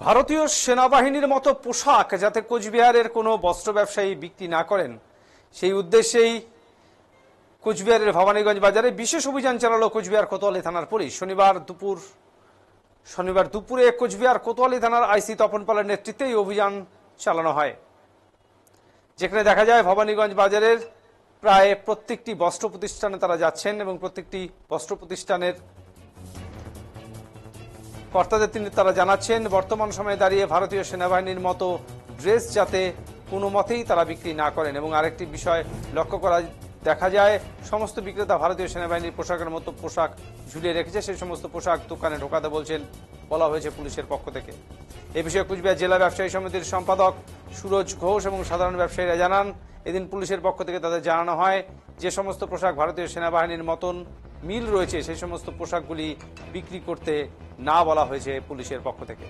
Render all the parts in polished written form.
ভারতীয় সেনাবাহিনীর মতো পোশাক যাতে কোচবিহারের কোনো বস্ত্র ব্যবসায়ী বিক্রি না করেন সেই উদ্দেশ্যেই কোচবিহারের ভবানীগঞ্জ বাজারে বিশেষ অভিযান চালালো কোচবিহার কোতোয়ালি থানার পুলিশ। শনিবার দুপুরে কোচবিহার কোতোয়ালি থানার আইসি তপন পালের নেতৃত্বে এই অভিযান চালানো হয়, যেখানে দেখা যায় ভবানীগঞ্জ বাজারের প্রায় প্রত্যেকটি বস্ত্র প্রতিষ্ঠানে তারা যাচ্ছেন এবং প্রত্যেকটি বস্ত্র প্রতিষ্ঠানের কর্তাদের তারা জানাচ্ছেন বর্তমান সময়ে দাঁড়িয়ে ভারতীয় সেনাবাহিনীর মতো ড্রেস যাতে কোনো মতেই তারা বিক্রি না করেন। এবং আরেকটি বিষয় লক্ষ্য করা দেখা যায়, সমস্ত বিক্রেতা ভারতীয় সেনাবাহিনীর পোশাকের মতো পোশাক ঝুলিয়ে রেখেছে, সেই সমস্ত পোশাক দোকানে ঢোকাতে বলা হয়েছে পুলিশের পক্ষ থেকে। এ বিষয়ে কুচবিহার জেলা ব্যবসায়ী সমিতির সম্পাদক সুরজ ঘোষ এবং সাধারণ ব্যবসায়ীরা জানান, এদিন পুলিশের পক্ষ থেকে তাদের জানানো হয় যে সমস্ত পোশাক ভারতীয় সেনাবাহিনীর মতন মিল রয়েছে সেই সমস্ত পোশাকগুলি বিক্রি করতে না বলা হয়েছে পুলিশের পক্ষ থেকে।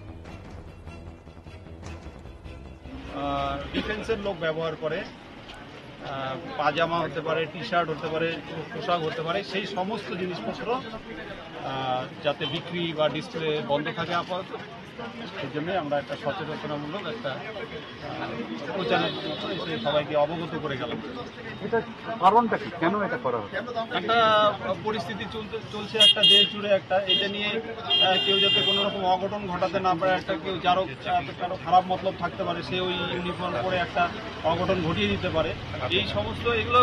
ডিফেন্সের লোক ব্যবহার করে, পাজামা হতে পারে, টি শার্ট হতে পারে, পোশাক হতে পারে, সেই সমস্ত জিনিসপত্র যাতে বিক্রি বা ডিসপ্লে বন্ধ থাকে আপাতত, সেই জন্যই আমরা একটা সচেতনতামূলক একটা প্রচারের সবাইকে অবগত করে গেলাম। এটা কারণটা কি, কেন এটা করা হচ্ছে? একটা পরিস্থিতি চলছে একটা দেশ জুড়ে একটা, এটা নিয়ে কেউ যাতে কোনো রকম অঘটন ঘটাতে না পারে, একটা কেউ কারো খারাপ মতলব থাকতে পারে, সে ওই ইউনিফর্ম পরে একটা অঘটন ঘটিয়ে দিতে পারে। এই সমস্ত এগুলো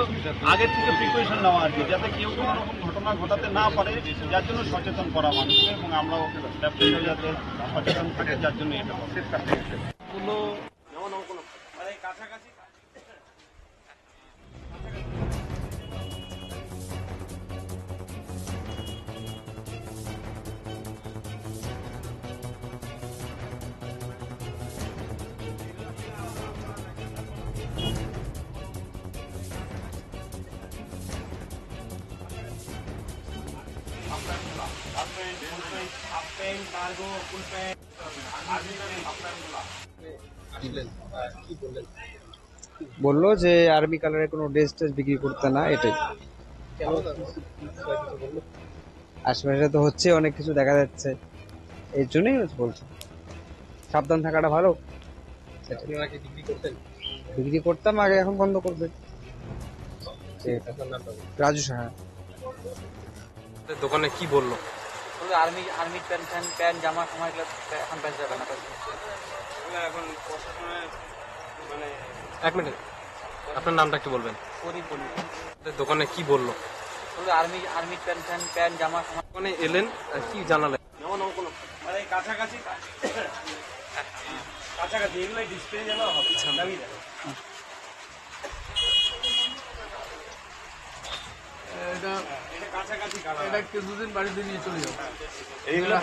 আগে থেকে প্রিপারেশন নেওয়া আর কি, যাতে কেউ কোনো রকম ঘটনা ঘটাতে না পারে, যার জন্য সচেতন করা মানুষকে, এবং আমরাও ব্যবসায়ীরা যাতে সচেতন থাকে, যার জন্য এটা কাছাকাছি। বললো যে আর্মি কালারের কোনো ড্রেস টেস বিক্রি করতে না, এটাই। আশেপাশে তো হচ্ছে অনেক কিছু দেখা যাচ্ছে, এর জন্যই বলছে সাবধান থাকাটা ভালো। বিক্রি করতাম আগে, এখন বন্ধ করবে। রাজু সাহা। দোকানে কি বললো? আর্মি প্যান্ট জামা সময় এখন বেঁচে যাবে না। এখন প্রশাসনের মানে এক মিনিট, আপনার নামটা একটু বলবেন? দোকানে কি বললো? আর্মি প্যান্ট জামা দোকানে এলেন আর কি জানালেন? মানে কাছাকাছি এগুলো ডিসপ্লে যেন হবে। এটা কিছুদিন বাড়িতে নিয়ে চলে যাবো। এইগুলো